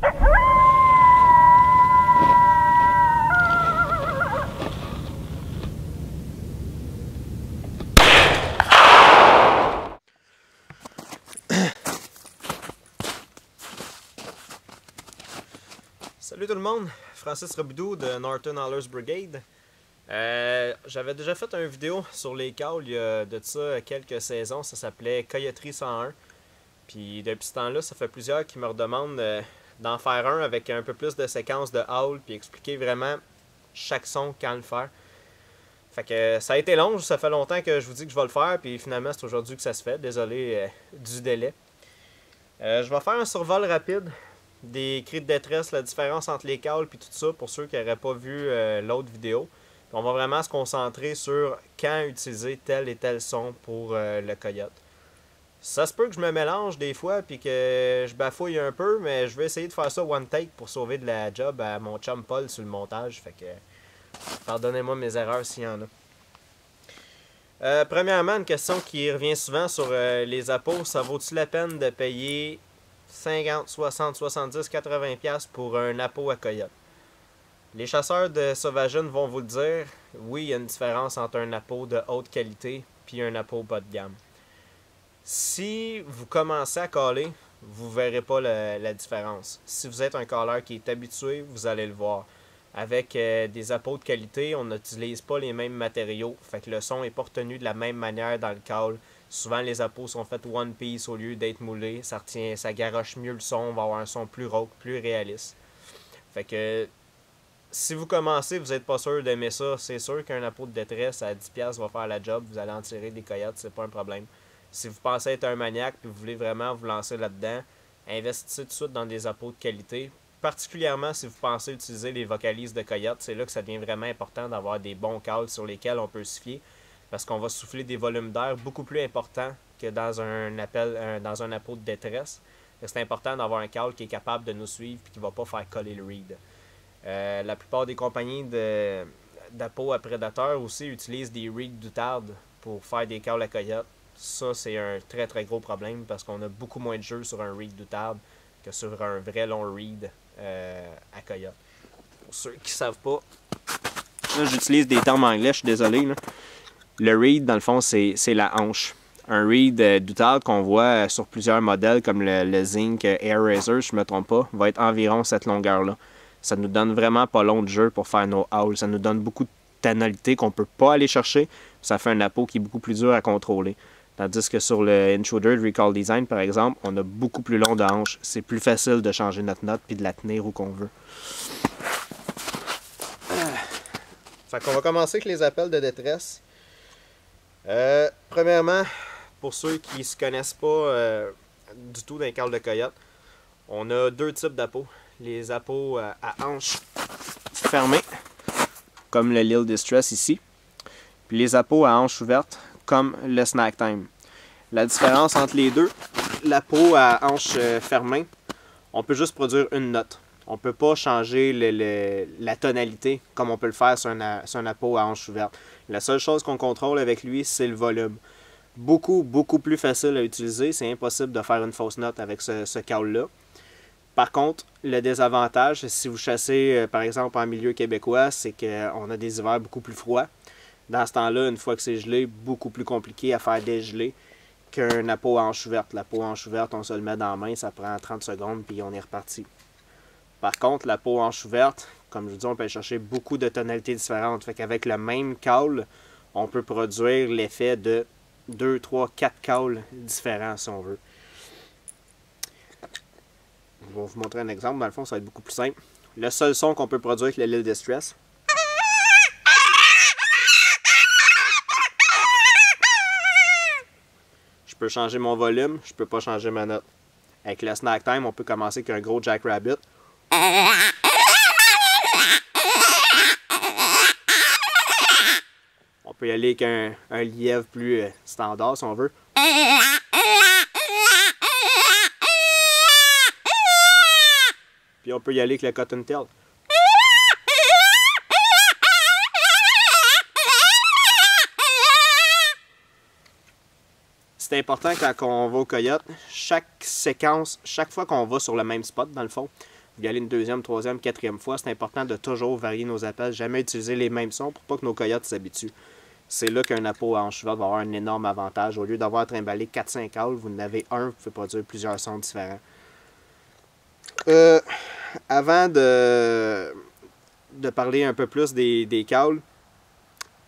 Salut tout le monde, Francis Robidoux de Norton Hauler's Brigade. J'avais déjà fait une vidéo sur les cowls il y a de ça quelques saisons, ça s'appelait Coyoterie 101. Puis depuis ce temps-là, ça fait plusieurs qui me redemandent d'en faire un avec un peu plus de séquences de howl, puis expliquer vraiment chaque son quand le faire. Fait que ça a été long, ça fait longtemps que je vous dis que je vais le faire, puis finalement c'est aujourd'hui que ça se fait, désolé du délai. Je vais faire un survol rapide des cris de détresse, la différence entre les cowls puis tout ça pour ceux qui n'auraient pas vu l'autre vidéo. Puis on va vraiment se concentrer sur quand utiliser tel et tel son pour le coyote. Ça se peut que je me mélange des fois puis que je bafouille un peu, mais je vais essayer de faire ça one take pour sauver de la job à mon chum Paul sur le montage. Fait que pardonnez-moi mes erreurs s'il y en a. Premièrement, une question qui revient souvent sur les appos, ça vaut-il la peine de payer 50, 60, 70, 80$ pour un appôt à coyote? Les chasseurs de Sauvageon vont vous le dire, oui, il y a une différence entre un appôt de haute qualité puis un appôt bas de gamme. Si vous commencez à caller, vous ne verrez pas la différence. Si vous êtes un calleur qui est habitué, vous allez le voir. Avec des appos de qualité, on n'utilise pas les mêmes matériaux, fait que le son n'est pas retenu de la même manière dans le call. Souvent, les appos sont faits one piece au lieu d'être moulés. Ça garoche mieux le son, on va avoir un son plus rauque, plus réaliste. Fait que si vous commencez, vous n'êtes pas sûr d'aimer ça, c'est sûr qu'un appôt de détresse à 10$ va faire la job. Vous allez en tirer des coyotes, c'est pas un problème. Si vous pensez être un maniaque et vous voulez vraiment vous lancer là-dedans, investissez tout de suite dans des appos de qualité. Particulièrement si vous pensez utiliser les vocalises de coyote, c'est là que ça devient vraiment important d'avoir des bons calls sur lesquels on peut se fier. Parce qu'on va souffler des volumes d'air beaucoup plus importants que dans un appôt de détresse. C'est important d'avoir un call qui est capable de nous suivre et qui ne va pas faire coller le reed. La plupart des compagnies d'appos à prédateurs aussi utilisent des reeds d'outarde pour faire des calls à coyote. Ça, c'est un très très gros problème parce qu'on a beaucoup moins de jeu sur un reed d'outarde que sur un vrai long reed à coyote. Pour ceux qui ne savent pas, là j'utilise des termes anglais, je suis désolé. Là. Le reed, dans le fond, c'est la hanche. Un reed d'outarde qu'on voit sur plusieurs modèles, comme le Zinc Air Razor, je ne me trompe pas, va être environ cette longueur-là. Ça nous donne vraiment pas long de jeu pour faire nos howls. Ça nous donne beaucoup de tonalités qu'on ne peut pas aller chercher. Ça fait un appôt qui est beaucoup plus dur à contrôler. Tandis que sur le Intruder de Recall Design, par exemple, on a beaucoup plus long de hanche. C'est plus facile de changer notre note et de la tenir où qu'on veut. Fait qu'on va commencer avec les appels de détresse. Premièrement, pour ceux qui ne se connaissent pas du tout d'un call de coyote, on a deux types d'appos. Les appos à hanches fermées, comme le Lil Distress ici, puis les appos à hanches ouvertes, comme le Snack Time. La différence entre les deux, l'appôt à hanches fermées, on peut juste produire une note. On ne peut pas changer la tonalité comme on peut le faire sur un appôt à hanches ouvertes. La seule chose qu'on contrôle avec lui, c'est le volume. Beaucoup plus facile à utiliser. C'est impossible de faire une fausse note avec ce call-là. Par contre, le désavantage, si vous chassez par exemple en milieu québécois, c'est qu'on a des hivers beaucoup plus froids. Dans ce temps-là, une fois que c'est gelé, beaucoup plus compliqué à faire dégeler qu'un appôt à hanche ouverte. L'appôt à hanche ouverte, on se le met dans la main, ça prend 30 secondes puis on est reparti. Par contre, l'appôt à hanche ouverte, comme je vous dis, on peut chercher beaucoup de tonalités différentes. Fait qu'avec le même call, on peut produire l'effet de 2, 3, 4 calls différents si on veut. Je vais vous montrer un exemple. Dans le fond, ça va être beaucoup plus simple. Le seul son qu'on peut produire avec le Lil Distress, je peux changer mon volume, je peux pas changer ma note. Avec le Snack Time, on peut commencer avec un gros Jackrabbit. On peut y aller avec un lièvre plus standard si on veut. Puis on peut y aller avec le Cottontail. C'est important quand on va au coyote, chaque séquence, chaque fois qu'on va sur le même spot, dans le fond, vous y allez une deuxième, troisième, quatrième fois, c'est important de toujours varier nos appels, jamais utiliser les mêmes sons pour pas que nos coyotes s'habituent. C'est là qu'un appôt à hanche verte va avoir un énorme avantage. Au lieu d'avoir trimballé 4-5 calls, vous en avez un, vous pouvez produire plusieurs sons différents. Avant de parler un peu plus des calls,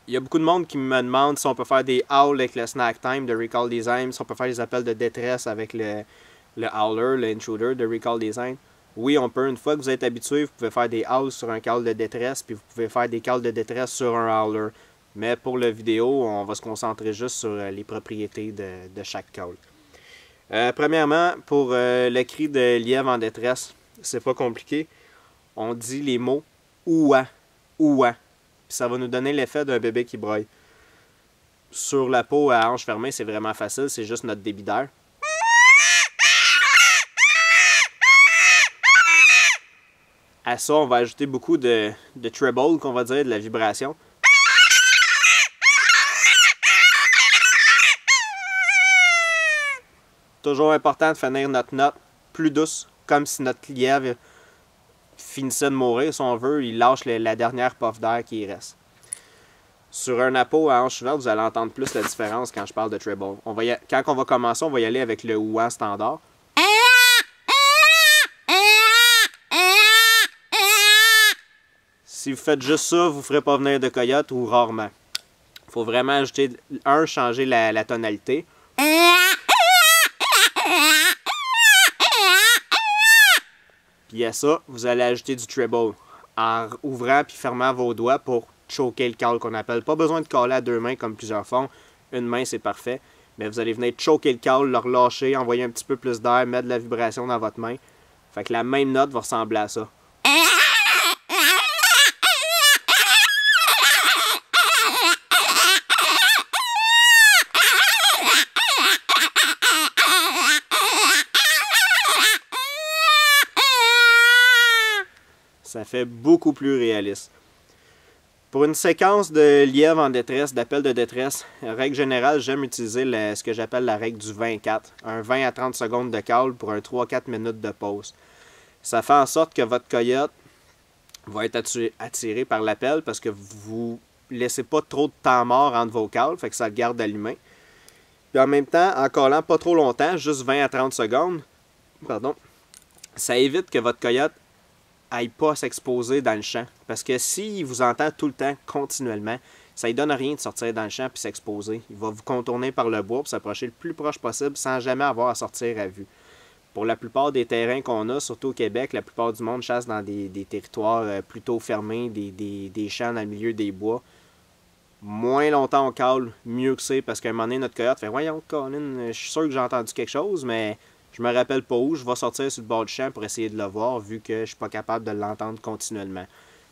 il y a beaucoup de monde qui me demande si on peut faire des howls avec le snack time de Recall Design, si on peut faire des appels de détresse avec le howler, le intruder de Recall Design. Oui, on peut. Une fois que vous êtes habitué, vous pouvez faire des howls sur un call de détresse, puis vous pouvez faire des calls de détresse sur un howler. Mais pour la vidéo, on va se concentrer juste sur les propriétés de chaque call. Premièrement, pour le cri de lièvre en détresse, c'est pas compliqué. On dit les mots ouah, ouah. Puis ça va nous donner l'effet d'un bébé qui broye. Sur la peau à hanche fermée, c'est vraiment facile, c'est juste notre débit d'air. À ça, on va ajouter beaucoup de treble, qu'on va dire, de la vibration. Toujours important de finir notre note plus douce, comme si notre lièvre finissait de mourir, si on veut, il lâche la dernière puff d'air qui reste. Sur un appôt à hanche verte, vous allez entendre plus la différence quand je parle de treble. Quand on va commencer, on va y aller avec le ouah standard. Si vous faites juste ça, vous ne ferez pas venir de coyote ou rarement. Il faut vraiment ajouter, changer la tonalité. Puis à ça, vous allez ajouter du treble en ouvrant puis fermant vos doigts pour choquer le call qu'on appelle. Pas besoin de caller à deux mains comme plusieurs font. Une main, c'est parfait. Mais vous allez venir choquer le call, le relâcher, envoyer un petit peu plus d'air, mettre de la vibration dans votre main. Fait que la même note va ressembler à ça. Ça fait beaucoup plus réaliste. Pour une séquence de lièvre en détresse, d'appel de détresse, règle générale, j'aime utiliser ce que j'appelle la règle du 24. Un 20 à 30 secondes de call pour un 3-4 minutes de pause. Ça fait en sorte que votre coyote va être attiré par l'appel parce que vous ne laissez pas trop de temps mort entre vos calls, fait que ça le garde allumé. Puis en même temps, en callant pas trop longtemps, juste 20 à 30 secondes, ça évite que votre coyote n'aille pas s'exposer dans le champ. Parce que s'il vous entend tout le temps, continuellement, ça ne lui donne rien de sortir dans le champ et s'exposer. Il va vous contourner par le bois pour s'approcher le plus proche possible sans jamais avoir à sortir à vue. Pour la plupart des terrains qu'on a, surtout au Québec, la plupart du monde chasse dans des territoires plutôt fermés, des champs dans le milieu des bois. Moins longtemps on cale, mieux que c'est, parce qu'à un moment donné, notre coyote fait « Voyons, Colin, je suis sûr que j'ai entendu quelque chose, mais je me rappelle pas où, je vais sortir sur le bord du champ pour essayer de le voir, vu que je suis pas capable de l'entendre continuellement. »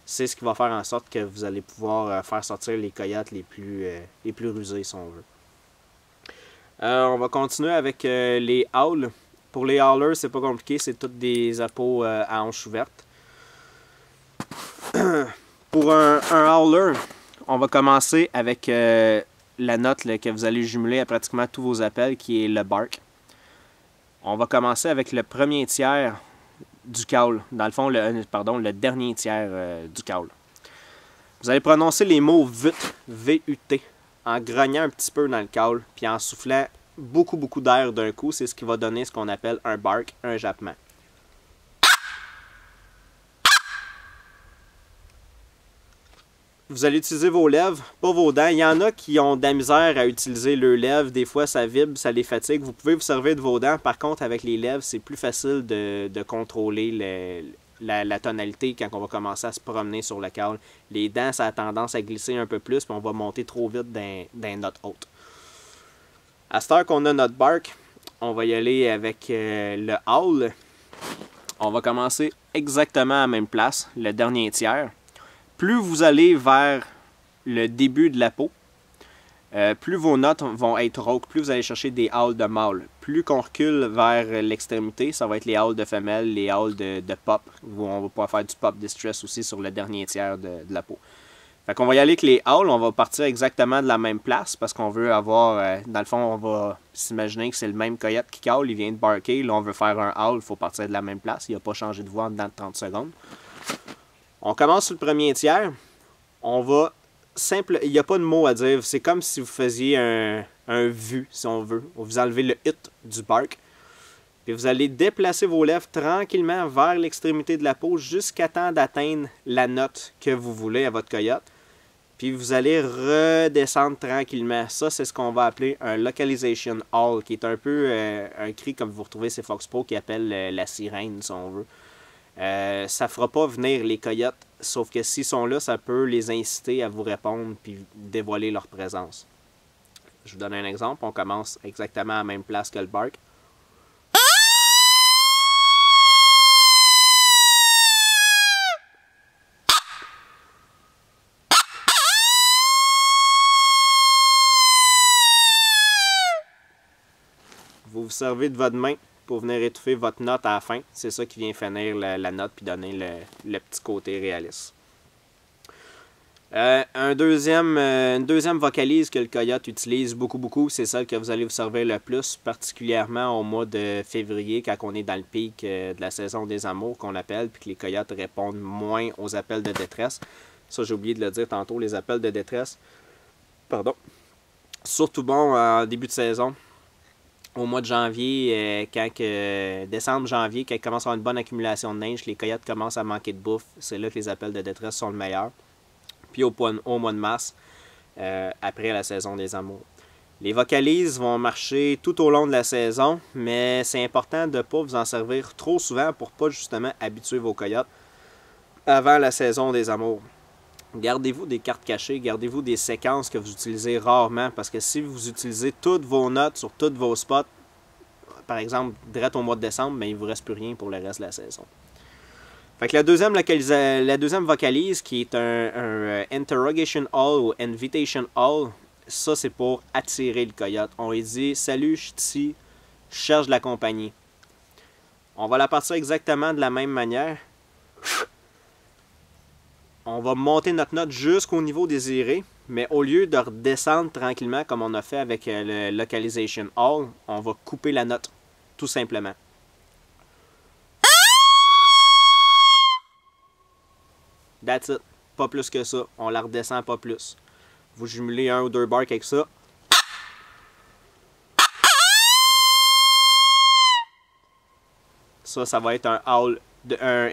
C'est ce qui va faire en sorte que vous allez pouvoir faire sortir les coyotes les plus rusés, si on veut. On va continuer avec les howls. Pour les howlers, c'est pas compliqué, c'est toutes des appos à hanches ouvertes. Pour un howler, on va commencer avec la note que vous allez jumeler à pratiquement tous vos appels, qui est le bark. On va commencer avec le premier tiers du call. Dans le fond, le dernier tiers du call. Vous allez prononcer les mots VUT, V-U-T, en grognant un petit peu dans le call, puis en soufflant beaucoup d'air d'un coup. C'est ce qui va donner ce qu'on appelle un bark, un jappement. Vous allez utiliser vos lèvres, pas vos dents. Il y en a qui ont de la misère à utiliser leurs lèvres. Des fois, ça vibre, ça les fatigue. Vous pouvez vous servir de vos dents. Par contre, avec les lèvres, c'est plus facile de contrôler la tonalité quand on va commencer à se promener sur le call. Les dents, ça a tendance à glisser un peu plus, puis on va monter trop vite d'un note haute. À cette heure qu'on a notre bark, on va y aller avec le howl. On va commencer exactement à la même place, le dernier tiers. Plus vous allez vers le début de la peau, plus vos notes vont être rauques, plus vous allez chercher des howls de mâle. Plus qu'on recule vers l'extrémité, ça va être les howls de femelle, les howls de pop. On va pouvoir faire du pop distress aussi sur le dernier tiers de la peau. Fait qu'on va y aller avec les howls, on va partir exactement de la même place parce qu'on veut avoir, dans le fond, on va s'imaginer que c'est le même coyote qui cale, il vient de barker, là on veut faire un howl, il faut partir de la même place, il n'a pas changé de voix en dedans de 30 secondes. On commence sur le premier tiers, on va simple, il n'y a pas de mots à dire, c'est comme si vous faisiez un vu, si on veut, vous enlevez le hit du bark, puis vous allez déplacer vos lèvres tranquillement vers l'extrémité de la peau jusqu'à temps d'atteindre la note que vous voulez à votre coyote. Puis vous allez redescendre tranquillement. Ça, c'est ce qu'on va appeler un localization howl, qui est un peu un cri comme vous retrouvez chez Fox Pro qui appelle la sirène, si on veut. Ça ne fera pas venir les coyotes, sauf que s'ils sont là, ça peut les inciter à vous répondre puis dévoiler leur présence. Je vous donne un exemple. On commence exactement à la même place que le bark. Vous vous servez de votre main pour venir étouffer votre note à la fin. C'est ça qui vient finir la note puis donner le petit côté réaliste. Une deuxième vocalise que le coyote utilise beaucoup, c'est celle que vous allez vous servir le plus, particulièrement au mois de février, quand on est dans le pic de la saison des amours qu'on appelle, puis que les coyotes répondent moins aux appels de détresse. Ça, j'ai oublié de le dire tantôt, les appels de détresse. Pardon. Surtout bon en début de saison. Au mois de janvier, décembre, janvier, quand il commence à avoir une bonne accumulation de neige, les coyotes commencent à manquer de bouffe. C'est là que les appels de détresse sont le meilleur. Puis au mois de mars, après la saison des amours. Les vocalises vont marcher tout au long de la saison, mais c'est important de ne pas vous en servir trop souvent pour ne pas justement habituer vos coyotes avant la saison des amours. Gardez-vous des cartes cachées, gardez-vous des séquences que vous utilisez rarement, parce que si vous utilisez toutes vos notes sur tous vos spots, par exemple, direct au mois de décembre, mais il ne vous reste plus rien pour le reste de la saison. Fait que la deuxième vocalise, qui est un Interrogation Hall ou Invitation Hall, ça c'est pour attirer le coyote. On lui dit « Salut, je suis ici, je cherche de la compagnie ». On va la partir exactement de la même manière. On va monter notre note jusqu'au niveau désiré, mais au lieu de redescendre tranquillement comme on a fait avec le Localization Hall, on va couper la note, tout simplement. That's it. Pas plus que ça. On la redescend pas plus. Vous jumelez un ou deux barks avec ça. Ça va être un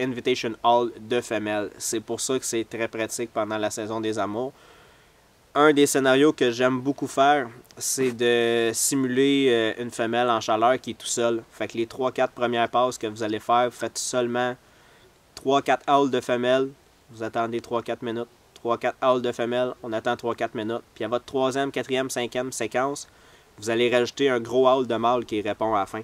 Invitation Hall de femelle. C'est pour ça que c'est très pratique pendant la saison des amours. Un des scénarios que j'aime beaucoup faire, c'est de simuler une femelle en chaleur qui est tout seul. Fait que les 3-4 premières passes que vous allez faire, vous faites seulement 3-4 howls de femelle. Vous attendez 3-4 minutes. 3-4 howls de femelle, on attend 3-4 minutes. Puis à votre 3e, 4e, 5e séquence, vous allez rajouter un gros howl de mâle qui répond à la fin.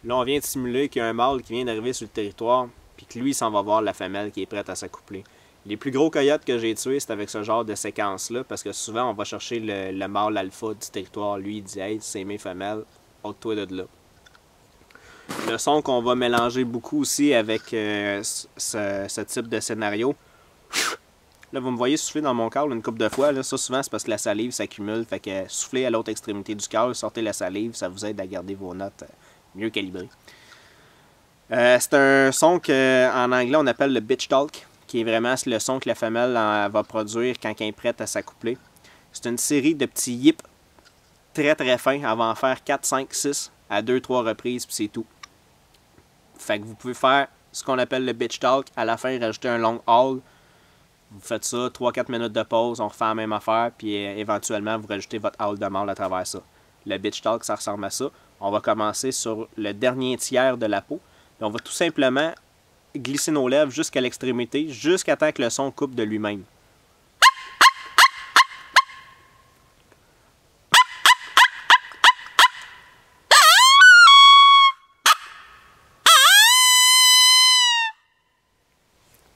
Là, on vient de simuler qu'il y a un mâle qui vient d'arriver sur le territoire, puis que lui, il s'en va voir la femelle qui est prête à s'accoupler. Les plus gros coyotes que j'ai tués, c'est avec ce genre de séquence-là, parce que souvent, on va chercher le mâle alpha du territoire. Lui, il dit « Hey, c'est mes femelles, ôte-toi de là ». Le son qu'on va mélanger beaucoup aussi avec ce type de scénario. Là, vous me voyez souffler dans mon cœur une couple de fois. Là. Ça, souvent, c'est parce que la salive s'accumule. Fait que soufflez à l'autre extrémité du cœur, sortez la salive, ça vous aide à garder vos notes mieux calibrées. C'est un son qu'en anglais, on appelle le bitch talk, qui est vraiment le son que la femelle va produire quand elle est prête à s'accoupler. C'est une série de petits yips très très fins. Elle va en faire 4, 5, 6 à 2-3 reprises, puis c'est tout. Fait que vous pouvez faire ce qu'on appelle le bitch talk. À la fin, rajouter un long howl. Vous faites ça, 3-4 minutes de pause, on refait la même affaire, puis éventuellement, vous rajoutez votre howl de mâle à travers ça. Le bitch talk, ça ressemble à ça. On va commencer sur le dernier tiers de la peau. Puis on va tout simplement glisser nos lèvres jusqu'à l'extrémité, jusqu'à temps que le son coupe de lui-même.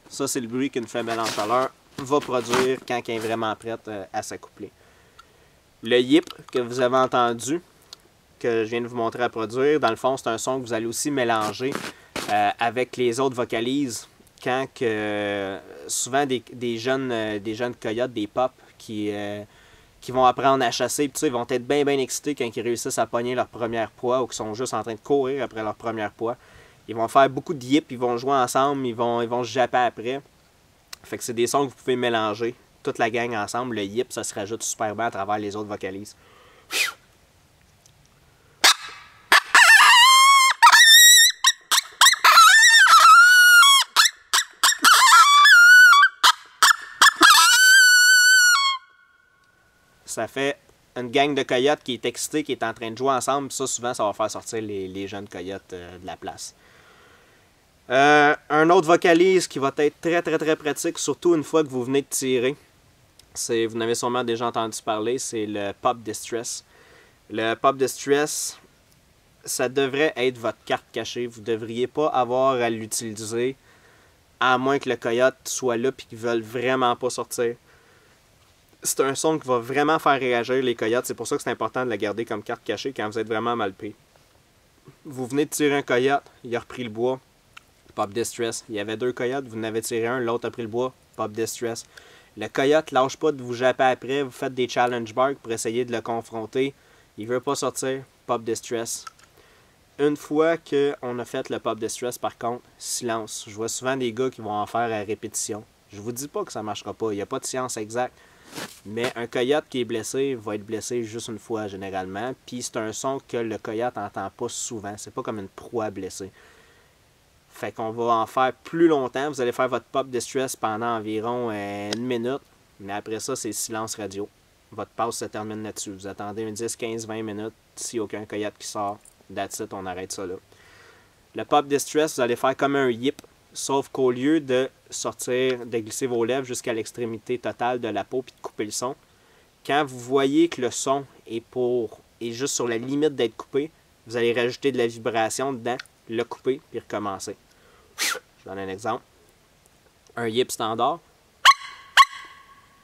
Ça, c'est le bruit qu'une femelle en chaleur va produire quand elle est vraiment prête à s'accoupler. Le yip que vous avez entendu, que je viens de vous montrer à produire, dans le fond, c'est un son que vous allez aussi mélanger avec les autres vocalises quand que souvent des jeunes coyotes, des pops qui vont apprendre à chasser, puis ils vont être bien excités quand ils réussissent à pogner leur première proie ou qu'ils sont juste en train de courir après leur première proie. Ils vont faire beaucoup de yip, ils vont jouer ensemble, ils vont se japper après. Fait que c'est des sons que vous pouvez mélanger, toute la gang ensemble. Le yip, ça se rajoute super bien à travers les autres vocalises. Ça fait une gang de coyotes qui est excitée, qui est en train de jouer ensemble. Ça, souvent, ça va faire sortir les jeunes coyotes de la place. Un autre vocalise qui va être très pratique, surtout une fois que vous venez de tirer. Vous en avez sûrement déjà entendu parler, c'est le Pop Distress. Le Pop Distress, ça devrait être votre carte cachée. Vous ne devriez pas avoir à l'utiliser, à moins que le coyote soit là et qu'il ne veuille vraiment pas sortir. C'est un son qui va vraiment faire réagir les coyotes. C'est pour ça que c'est important de la garder comme carte cachée quand vous êtes vraiment mal pris. Vous venez de tirer un coyote, il a repris le bois, Pop Distress. Il y avait 2 coyotes, vous en avez tiré un, l'autre a pris le bois, Pop Distress. Le coyote lâche pas de vous japper après, vous faites des challenge barks pour essayer de le confronter. Il veut pas sortir, Pop Distress. Une fois qu'on a fait le Pop Distress, par contre, silence. Je vois souvent des gars qui vont en faire à répétition. Je vous dis pas que ça marchera pas, il n'y a pas de science exacte. Mais un coyote qui est blessé va être blessé juste une fois généralement. Puis c'est un son que le coyote n'entend pas souvent. C'est pas comme une proie blessée. Fait qu'on va en faire plus longtemps. Vous allez faire votre Pop Distress pendant environ 1 minute. Mais après ça, c'est silence radio. Votre pause se termine là-dessus. Vous attendez un 10, 15, 20 minutes. S'il n'y a aucun coyote qui sort, that's it, on arrête ça là. Le Pop Distress, vous allez faire comme un yip. Sauf qu'au lieu de sortir, de glisser vos lèvres jusqu'à l'extrémité totale de la peau puis de couper le son, quand vous voyez que le son est juste sur la limite d'être coupé, vous allez rajouter de la vibration dedans, le couper puis recommencer. Je donne un exemple. Un yip standard.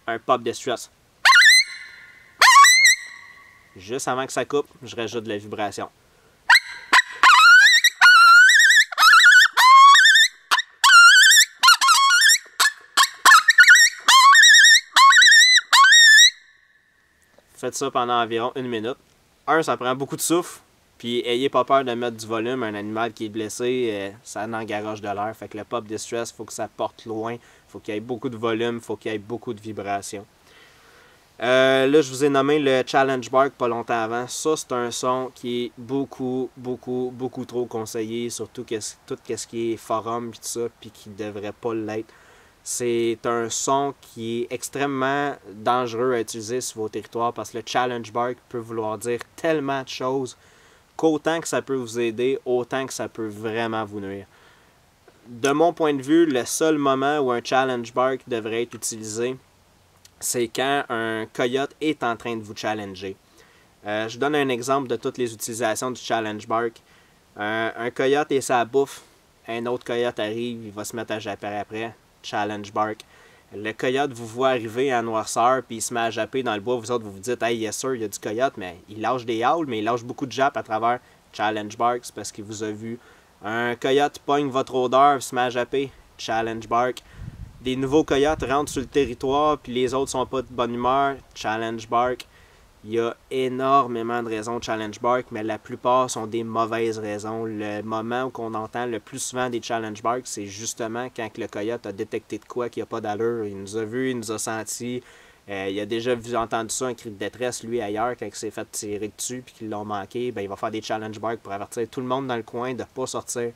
Un Pop Distress. Juste avant que ça coupe, je rajoute de la vibration. Faites ça pendant environ 1 minute. Ça prend beaucoup de souffle. Puis ayez pas peur de mettre du volume. Un animal qui est blessé, ça engarage de l'air. Fait que le Pop Distress, il faut que ça porte loin. Il faut qu'il y ait beaucoup de volume. Il faut qu'il y ait beaucoup de vibration. Là, je vous ai nommé le Challenge Bark pas longtemps avant. Ça, c'est un son qui est beaucoup trop conseillé. Surtout tout ce qui est forum et tout ça. Puis qui devrait pas l'être. C'est un son qui est extrêmement dangereux à utiliser sur vos territoires parce que le Challenge Bark peut vouloir dire tellement de choses qu'autant que ça peut vous aider, autant que ça peut vraiment vous nuire. De mon point de vue, le seul moment où un Challenge Bark devrait être utilisé, c'est quand un coyote est en train de vous challenger. Je donne un exemple de toutes les utilisations du Challenge Bark. Un coyote et sa bouffe, un autre coyote arrive, il va se mettre à japper après. Challenge Bark. Le coyote vous voit arriver en noirceur puis il se met à japper dans le bois. Vous autres, vous vous dites, hey, yes sir, il y a du coyote, mais il lâche des howls, mais il lâche beaucoup de jappes à travers Challenge Bark. C'est parce qu'il vous a vu. Un coyote pogne votre odeur, se met à japper. Challenge Bark. Des nouveaux coyotes rentrent sur le territoire puis les autres sont pas de bonne humeur. Challenge Bark. Il y a énormément de raisons de Challenge Bark, mais la plupart sont des mauvaises raisons. Le moment où on entend le plus souvent des Challenge Bark, c'est justement quand le coyote a détecté de quoi qu'il n'y a pas d'allure. Il nous a vu, il nous a senti. Il a déjà entendu ça, un cri de détresse, lui, ailleurs, quand il s'est fait tirer dessus et qu'ils l'ont manqué. Ben, il va faire des Challenge Bark pour avertir tout le monde dans le coin de ne pas sortir.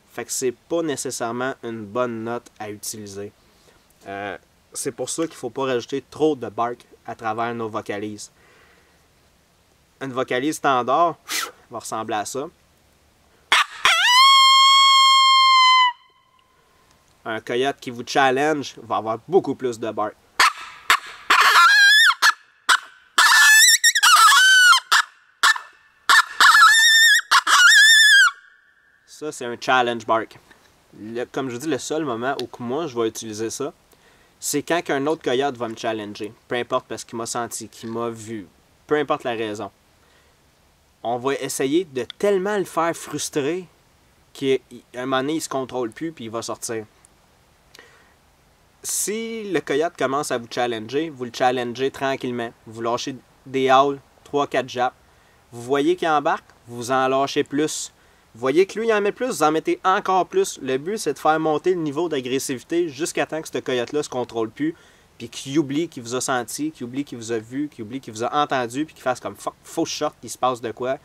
Fait que c'est pas nécessairement une bonne note à utiliser. C'est pour ça qu'il ne faut pas rajouter trop de bark à travers nos vocalises. Une vocalise standard va ressembler à ça. Un coyote qui vous challenge va avoir beaucoup plus de bark. Ça, c'est un challenge bark. Comme je vous dis, le seul moment où moi je vais utiliser ça, c'est quand qu'un autre coyote va me challenger. Peu importe parce qu'il m'a senti, qu'il m'a vu. Peu importe la raison. On va essayer de tellement le faire frustrer qu'à un moment donné, il se contrôle plus puis il va sortir. Si le coyote commence à vous le challengez tranquillement. Vous lâchez des howls, 3-4 japs. Vous voyez qu'il embarque, vous en lâchez plus. Vous voyez que lui il en met plus, vous en mettez encore plus. Le but, c'est de faire monter le niveau d'agressivité jusqu'à temps que ce coyote-là se contrôle plus, puis qu'il oublie qu'il vous a senti, qu'il oublie qu'il vous a vu, qu'il oublie qu'il vous a entendu, puis qu'il fasse comme fuck, faux shot, qu'il se passe de quoi.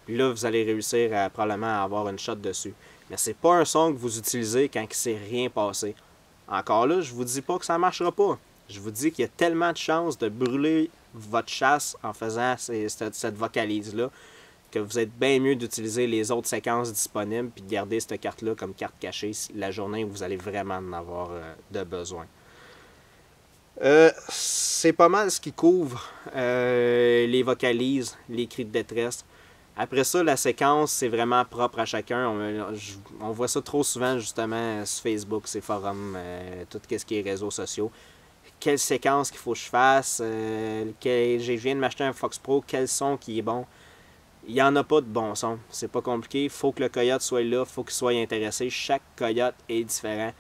Puis là, vous allez réussir à probablement avoir une shot dessus. Mais c'est pas un son que vous utilisez quand il ne s'est rien passé. Encore là, je vous dis pas que ça marchera pas. Je vous dis qu'il y a tellement de chances de brûler votre chasse en faisant cette vocalise-là que vous êtes bien mieux d'utiliser les autres séquences disponibles puis de garder cette carte-là comme carte cachée la journée où vous allez vraiment en avoir de besoin. C'est pas mal ce qui couvre les vocalises, les cris de détresse. Après ça, la séquence, c'est vraiment propre à chacun. On voit ça trop souvent, justement, sur Facebook, ces forums, tout ce qui est réseaux sociaux. Quelle séquence qu'il faut que je fasse, je viens de m'acheter un Fox Pro, quel son qui est bon. Il n'y en a pas de bon son, c'est pas compliqué. Il faut que le coyote soit là, il faut qu'il soit intéressé. Chaque coyote est différent.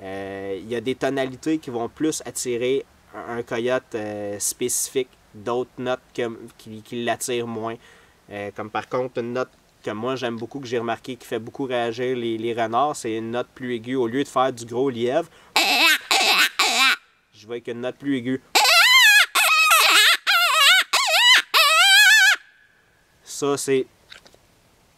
Il y a des tonalités qui vont plus attirer un coyote spécifique, d'autres notes qui l'attirent moins. Comme par contre, une note que moi j'aime beaucoup, que j'ai remarqué qui fait beaucoup réagir les renards, c'est une note plus aiguë. Au lieu de faire du gros lièvre, je vais avec une note plus aiguë. Ça, c'est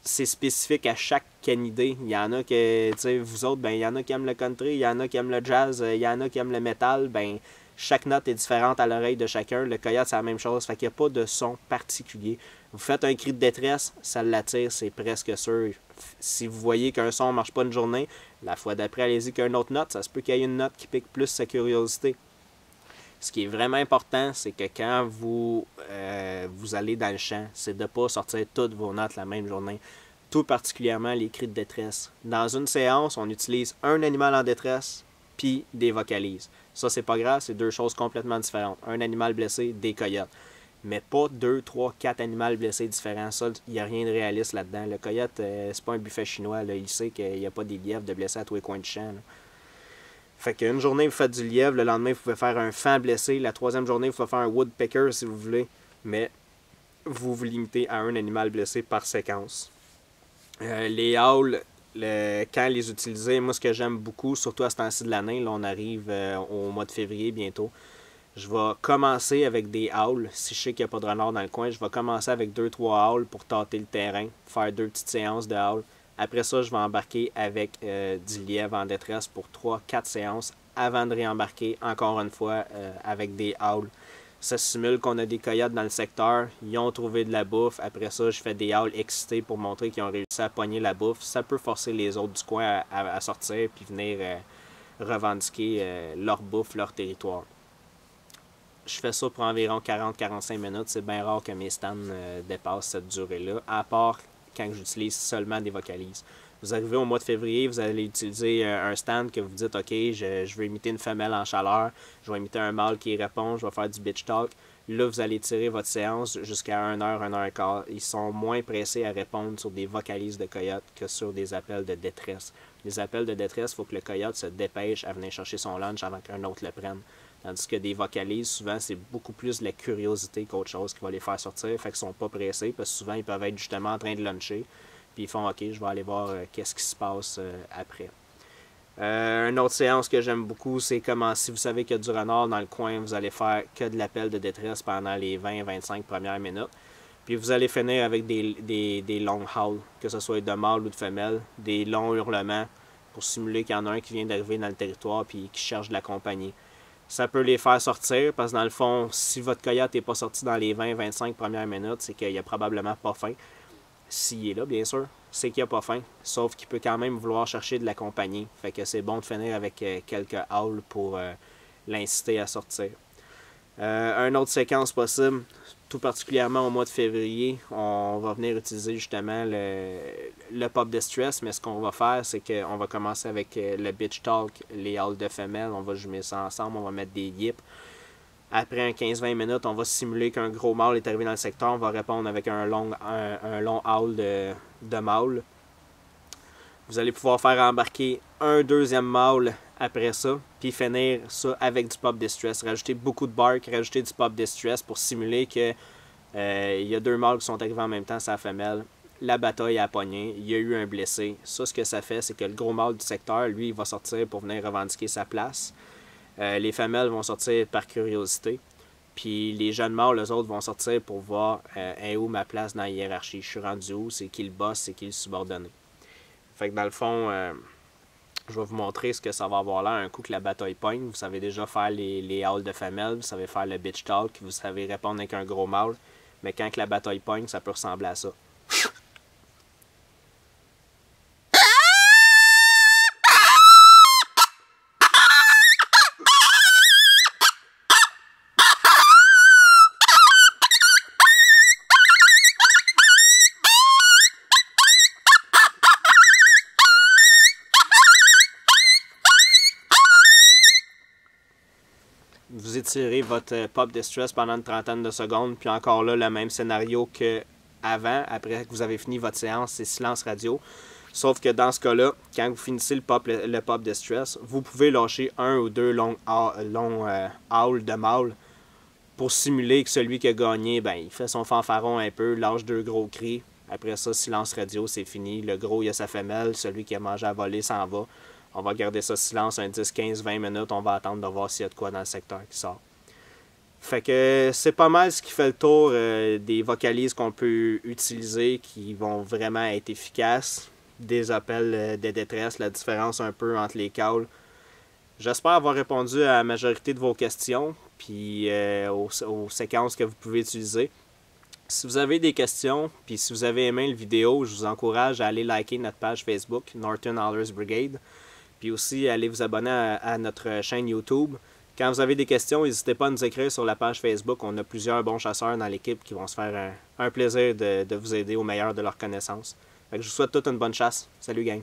spécifique à chaque canidé. Il y en a que, tu sais, vous autres, ben, il y en a qui aiment le country, il y en a qui aiment le jazz, il y en a qui aiment le metal. Ben, chaque note est différente à l'oreille de chacun. Le coyote, c'est la même chose. Fait qu'il n'y a pas de son particulier. Vous faites un cri de détresse, ça l'attire, c'est presque sûr. Si vous voyez qu'un son ne marche pas une journée, la fois d'après, allez-y qu'une autre note. Ça se peut qu'il y ait une note qui pique plus sa curiosité. Ce qui est vraiment important, c'est que quand vous allez dans le champ, c'est de ne pas sortir toutes vos notes la même journée. Tout particulièrement les cris de détresse. Dans une séance, on utilise un animal en détresse puis des vocalises. Ça, c'est pas grave, c'est deux choses complètement différentes. Un animal blessé, des coyotes. Mais pas 2, 3, 4 animaux blessés différents. Ça, il n'y a rien de réaliste là-dedans. Le coyote, c'est pas un buffet chinois. Là. Il sait qu'il n'y a pas des lièvres de blessés à tous les coins de champ. Là. Fait qu'une journée, vous faites du lièvre. Le lendemain, vous pouvez faire un fan blessé. La troisième journée, vous pouvez faire un woodpecker si vous voulez. Mais vous vous limitez à un animal blessé par séquence. Les howls, quand les utiliser, moi, ce que j'aime beaucoup, surtout à ce temps-ci de l'année, là, on arrive au mois de février bientôt. Je vais commencer avec des howls. Si je sais qu'il n'y a pas de renard dans le coin, je vais commencer avec 2-3 howls pour tâter le terrain, faire 2 petites séances de howls. Après ça, je vais embarquer avec du lièvre en détresse pour 3-4 séances avant de réembarquer encore une fois avec des howls. Ça simule qu'on a des coyotes dans le secteur, ils ont trouvé de la bouffe. Après ça, je fais des howls excités pour montrer qu'ils ont réussi à pogner la bouffe. Ça peut forcer les autres du coin à sortir puis venir revendiquer leur bouffe, leur territoire. Je fais ça pour environ 40-45 minutes. C'est bien rare que mes stands dépassent cette durée-là, à part quand j'utilise seulement des vocalises. Vous arrivez au mois de février, vous allez utiliser un stand que vous dites « Ok, je veux imiter une femelle en chaleur, je vais imiter un mâle qui répond, je vais faire du bitch talk. » Là, vous allez tirer votre séance jusqu'à 1h, 1h15. Ils sont moins pressés à répondre sur des vocalises de coyote que sur des appels de détresse. Les appels de détresse, il faut que le coyote se dépêche à venir chercher son lunch avant qu'un autre le prenne. Tandis que des vocalises, souvent, c'est beaucoup plus de la curiosité qu'autre chose qui va les faire sortir. Fait qu'ils ne sont pas pressés parce que souvent, ils peuvent être justement en train de luncher. Puis ils font « Ok, je vais aller voir qu'est-ce qui se passe après. » Une autre séance que j'aime beaucoup, c'est comment si vous savez qu'il y a du renard dans le coin, vous allez faire que de l'appel de détresse pendant les 20-25 premières minutes. Puis vous allez finir avec des longs howls, que ce soit de mâle ou de femelle, des longs hurlements pour simuler qu'il y en a un qui vient d'arriver dans le territoire puis qui cherche de la compagnie. Ça peut les faire sortir parce que dans le fond, si votre coyote n'est pas sorti dans les 20-25 premières minutes, c'est qu'il a probablement pas faim. S'il est là, bien sûr, c'est qu'il n'a pas faim. Sauf qu'il peut quand même vouloir chercher de la compagnie. Fait que c'est bon de finir avec quelques howls pour l'inciter à sortir. Une autre séquence possible, tout particulièrement au mois de février, on va venir utiliser justement le Pop Distress, mais ce qu'on va faire, c'est qu'on va commencer avec le Bitch Talk, les howls de femelles, on va jumeler ça ensemble, on va mettre des yips. Après un 15-20 minutes, on va simuler qu'un gros mâle est arrivé dans le secteur, on va répondre avec un long howl de mâle. Vous allez pouvoir faire embarquer un deuxième mâle après ça, puis finir ça avec du Pop Distress. Rajouter beaucoup de bark, rajouter du Pop Distress pour simuler que il y a deux mâles qui sont arrivés en même temps, c'est la femelle. La bataille a pogné, il y a eu un blessé. Ça, ce que ça fait, c'est que le gros mâle du secteur, lui, il va sortir pour venir revendiquer sa place. Les femelles vont sortir par curiosité. Puis les jeunes mâles, eux autres, vont sortir pour voir est où ma place dans la hiérarchie. Je suis rendu où, c'est qui le boss, c'est qui le subordonné. Fait que dans le fond, je vais vous montrer ce que ça va avoir là un coup que la bataille pogne. Vous savez déjà faire les howls de femelles, vous savez faire le bitch talk, vous savez répondre avec un gros mâle. Mais quand que la bataille pogne, ça peut ressembler à ça. Vous étirez votre Pop Distress pendant une trentaine de secondes, puis encore là, le même scénario qu'avant, après que vous avez fini votre séance, c'est silence radio. Sauf que dans ce cas-là, quand vous finissez le Pop Distress, vous pouvez lâcher un ou deux longs howls de mâle pour simuler que celui qui a gagné, ben, il fait son fanfaron un peu, lâche deux gros cris. Après ça, silence radio, c'est fini. Le gros, il a sa femelle, celui qui a mangé à voler s'en va. On va garder ça silence un 10, 15, 20 minutes. On va attendre de voir s'il y a de quoi dans le secteur qui sort. Fait que c'est pas mal ce qui fait le tour des vocalises qu'on peut utiliser qui vont vraiment être efficaces. Des appels de détresse, la différence un peu entre les calls. J'espère avoir répondu à la majorité de vos questions puis aux séquences que vous pouvez utiliser. Si vous avez des questions, puis si vous avez aimé la vidéo, je vous encourage à aller liker notre page Facebook, Norton Howlers Brigade. Puis aussi, allez vous abonner à notre chaîne YouTube. Quand vous avez des questions, n'hésitez pas à nous écrire sur la page Facebook. On a plusieurs bons chasseurs dans l'équipe qui vont se faire un plaisir de vous aider au meilleur de leurs connaissances. Fait que je vous souhaite toute une bonne chasse. Salut gang!